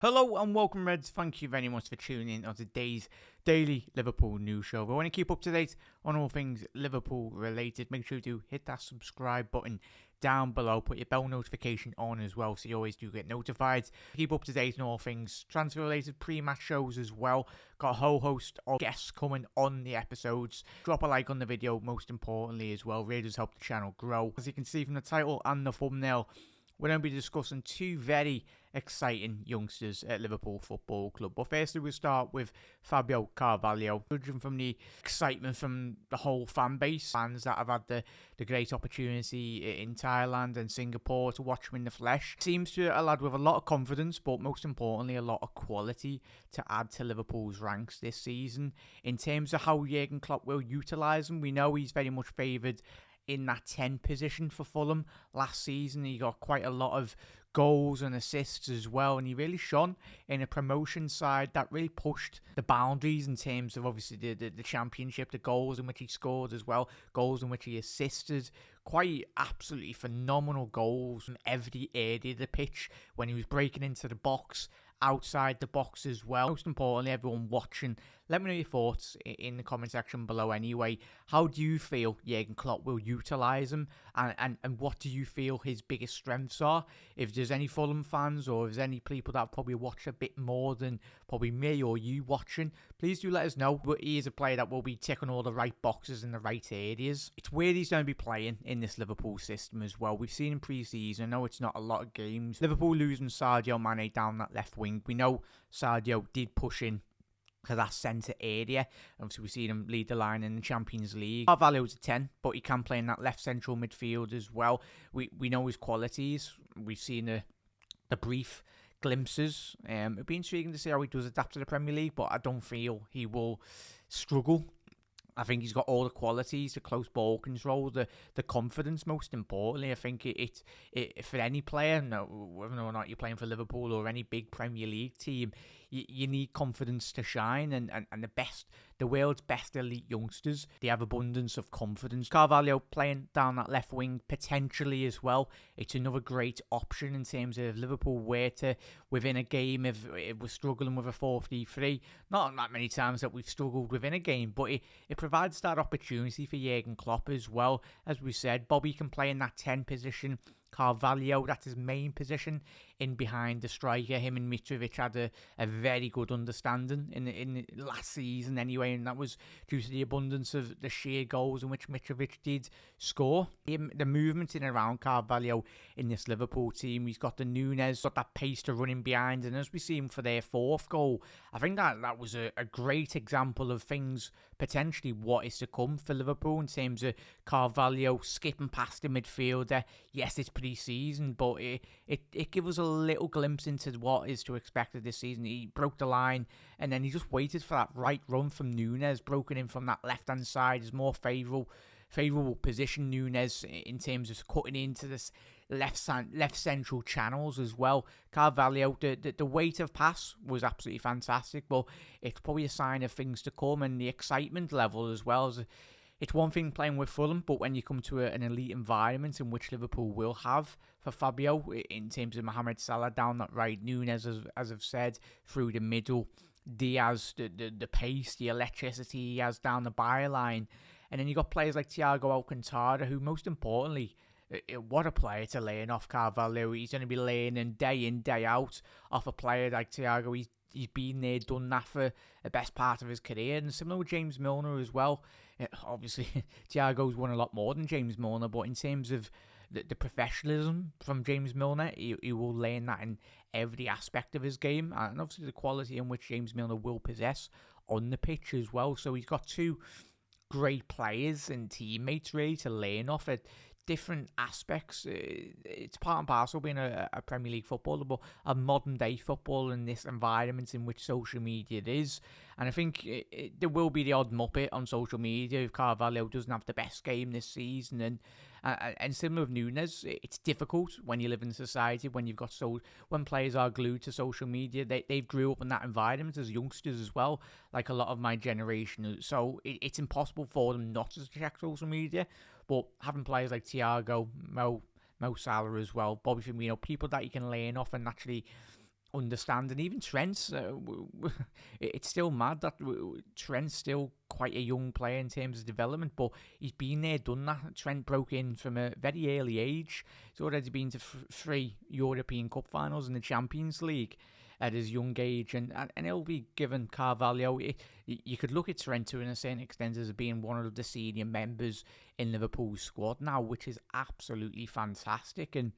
Hello and welcome, Reds. Thank you very much for tuning in on today's daily Liverpool news show. If you want to keep up to date on all things Liverpool related, make sure to hit that subscribe button down below. Put your bell notification on as well so you always do get notified. Keep up to date on all things transfer related, pre-match shows as well. Got a whole host of guests coming on the episodes. Drop a like on the video, most importantly as well. Really does help the channel grow. As you can see from the title and the thumbnail, we're going to be discussing two very exciting youngsters at Liverpool Football Club. But firstly, we'll start with Fabio Carvalho. Judging from the excitement from the whole fan base, fans that have had the great opportunity in Thailand and Singapore to watch him in the flesh, seems to a lad with a lot of confidence, but most importantly, a lot of quality to add to Liverpool's ranks this season. In terms of how Jurgen Klopp will utilise him, we know he's very much favoured in that 10 position for Fulham. Last season he got quite a lot of goals and assists as well, and he really shone in a promotion side that really pushed the boundaries in terms of obviously the championship, the goals in which he scored as well, goals in which he assisted. Quite absolutely phenomenal goals from every area of the pitch when he was breaking into the box, outside the box as well. Most importantly, everyone watching, let me know your thoughts in the comment section below anyway. How do you feel Jurgen Klopp will utilise him, and what do you feel his biggest strengths are? If there's any Fulham fans or if there's any people that probably watch a bit more than probably me or you watching, please do let us know. But he is a player that will be ticking all the right boxes in the right areas. It's where he's going to be playing in this Liverpool system as well. We've seen in pre-season, I know it's not a lot of games, Liverpool losing Sadio Mane down that left wing. We know Sadio did push in to that centre area. Obviously, we've seen him lead the line in the Champions League. Carvalho's a 10, but he can play in that left central midfield as well. We know his qualities. We've seen the brief glimpses. It'd be intriguing to see how he does adapt to the Premier League, but I don't feel he will struggle. I think he's got all the qualities, the close ball control, the confidence, most importantly. I think it for any player, whether or not you're playing for Liverpool or any big Premier League team, you need confidence to shine, and the world's best elite youngsters, they have abundance of confidence. Carvalho playing down that left wing potentially as well. It's another great option in terms of Liverpool were to, within a game, if we're struggling with a 4-3-3, not that many times that we've struggled within a game, but it provides that opportunity for Jurgen Klopp as well. As we said, Bobby can play in that 10 position. Carvalho, that's his main position, in behind the striker. Him and Mitrovic had a very good understanding in last season anyway, and that was due to the abundance of the sheer goals in which Mitrovic did score. The movement in and around Carvalho in this Liverpool team, he's got the Núñez, got that pace to run in behind, and as we see him for their fourth goal, I think that was a great example of things potentially what is to come for Liverpool in terms of Carvalho skipping past the midfielder. Yes, it's pre-season, but it gives us a little glimpse into what is to expect of this season. He broke the line, and then he just waited for that right run from Núñez, broken in from that left-hand side. Is more favourable position, Núñez, in terms of cutting into this left central channels as well. Carvalho, the weight of pass was absolutely fantastic, but it's probably a sign of things to come, and the excitement level as well. It's one thing playing with Fulham, but when you come to an elite environment in which Liverpool will have for Fabio, in terms of Mohamed Salah down that right, Núñez, as I've said, through the middle, Diaz, the pace, the electricity he has down the byline, and then you got players like Thiago Alcantara, who most importantly, what a player to laying off Carvalho. He's going to be laying in, day out, off a player like Thiago. He's been there, done that for the best part of his career, and similar with James Milner as well. Obviously, Thiago's won a lot more than James Milner, but in terms of the professionalism from James Milner, he will learn that in every aspect of his game, and obviously the quality in which James Milner will possess on the pitch as well. So he's got two great players and teammates really to learn off at different aspects. It's part and parcel being a Premier League footballer, but a modern day football in this environment in which social media is. And I think there will be the odd muppet on social media if Carvalho doesn't have the best game this season. And similar with Núñez, it's difficult when you live in society, when you've got when players are glued to social media. They grew up in that environment as youngsters as well, like a lot of my generation. So it's impossible for them not to check social media. But having players like Thiago, Mo Salah as well, Bobby Firmino, people that you can learn off and naturally understand, and even Trent's, it's still mad that Trent's still quite a young player in terms of development, but he's been there, done that. Trent broke in from a very early age. He's already been to 3 European Cup finals in the Champions League at his young age, and he'll be given Carvalho. You could look at Trent to a certain extent as being one of the senior members in Liverpool's squad now, which is absolutely fantastic. And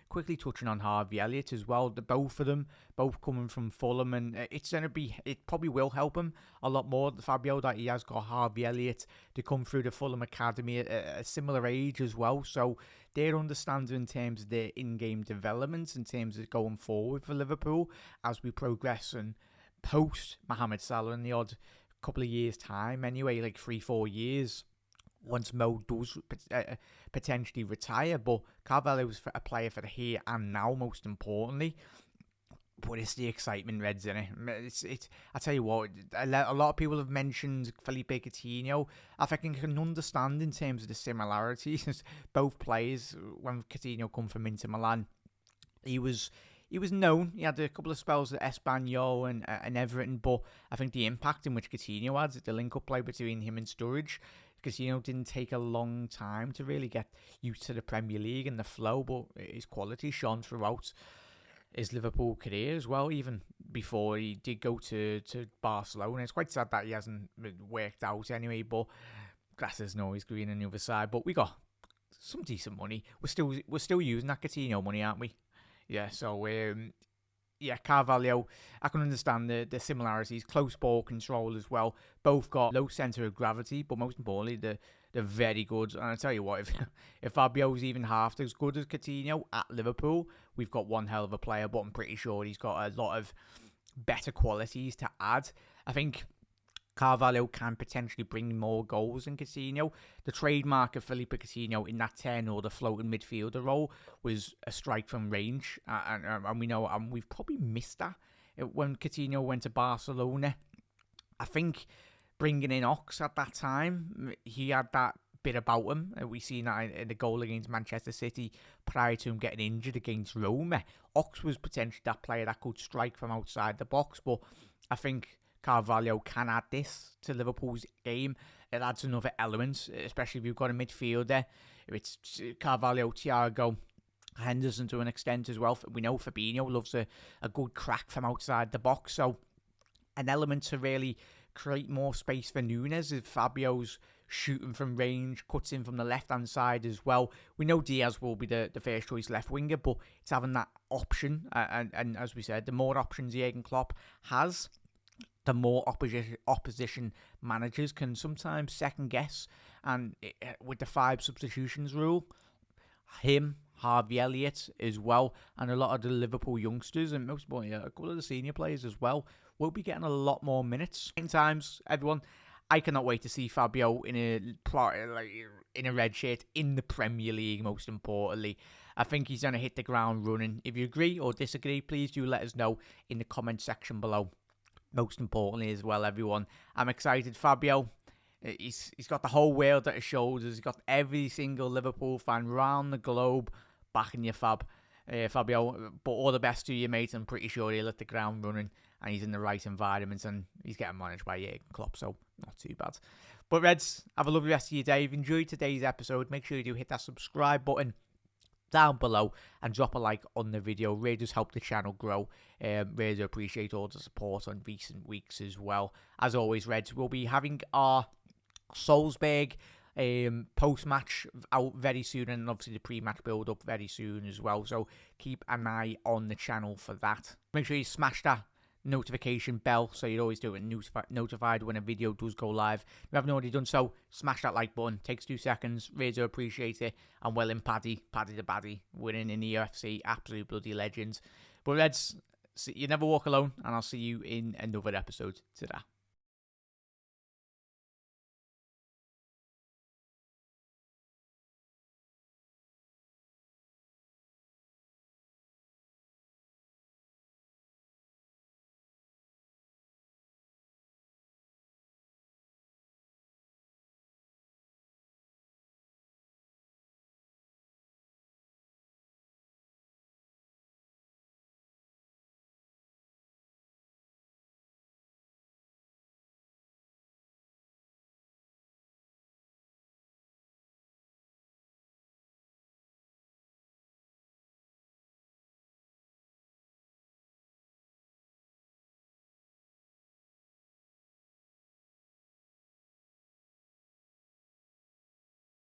quickly touching on Harvey Elliott as well, both of them, both coming from Fulham, and it probably will help him a lot more, Fabio, that he has got Harvey Elliott to come through the Fulham Academy at a similar age as well, so their understanding in terms of their in-game developments, in terms of going forward for Liverpool as we progress and post Mohamed Salah in the odd couple of years' time anyway, like 3-4 years, once Mo does potentially retire. But Carvalho was a player for the here and now, most importantly. But it's the excitement, Reds, in it. I tell you what, a lot of people have mentioned Felipe Coutinho. I think I can understand in terms of the similarities. Both players, when Coutinho come from Inter Milan, he was known. He had a couple of spells at Espanyol and Everton, but I think the impact in which Coutinho had, the link-up play between him and Sturridge, Coutinho didn't take a long time to really get used to the Premier League and the flow, but his quality shone throughout his Liverpool career as well, even before he did go to Barcelona. It's quite sad that he hasn't worked out anyway, but grass is always green on the other side. But we got some decent money. We're still using that Coutinho money, aren't we? Yeah, so Carvalho, I can understand the similarities. Close ball control as well. Both got low centre of gravity, but most importantly, they're very good. And I tell you what, if Fabio's even half as good as Coutinho at Liverpool, we've got one hell of a player, but I'm pretty sure he's got a lot of better qualities to add. I think Carvalho can potentially bring more goals than Coutinho. The trademark of Felipe Coutinho in that 10 or the floating midfielder role was a strike from range, and we know we've probably missed that when Coutinho went to Barcelona. I think bringing in Ox at that time, he had that bit about him. We seen that in the goal against Manchester City prior to him getting injured against Roma. Ox was potentially that player that could strike from outside the box, but I think Carvalho can add this to Liverpool's game. It adds another element, especially if you've got a midfielder. If it's Carvalho, Thiago, Henderson to an extent as well. We know Fabinho loves a good crack from outside the box. So an element to really create more space for Nunes if Fabio's shooting from range, cuts in from the left-hand side as well. We know Diaz will be the first choice left winger, but it's having that option. And as we said, the more options Jurgen Klopp has, the more opposition managers can sometimes second guess. And with the 5 substitutions rule, him, Harvey Elliott as well, and a lot of the Liverpool youngsters, and most importantly, a couple of the senior players as well, will be getting a lot more minutes. In times, everyone, I cannot wait to see Fabio in a red shirt in the Premier League, most importantly. I think he's going to hit the ground running. If you agree or disagree, please do let us know in the comment section below. Most importantly as well, everyone, I'm excited. Fabio, he's got the whole world at his shoulders. He's got every single Liverpool fan round the globe backing you, Fabio. But all the best to you, mate. I'm pretty sure he'll hit the ground running, and he's in the right environment, and he's getting managed by Jurgen Klopp, so not too bad. But Reds, have a lovely rest of your day. If you enjoyed today's episode, make sure you do hit that subscribe button down below and drop a like on the video. Really does help the channel grow. Really do appreciate all the support on recent weeks as well. As always, Reds, we'll be having our Salzburg post-match out very soon, and obviously the pre-match build-up very soon as well, so keep an eye on the channel for that. Make sure you smash that notification bell so you're always doing notified when a video does go live. If you haven't already done so, smash that like button. Takes 2 seconds. Really do appreciate it. And well in Paddy the Baddie, winning in the UFC. Absolute bloody legends. But Reds, you never walk alone, and I'll see you in another episode. Ta-da.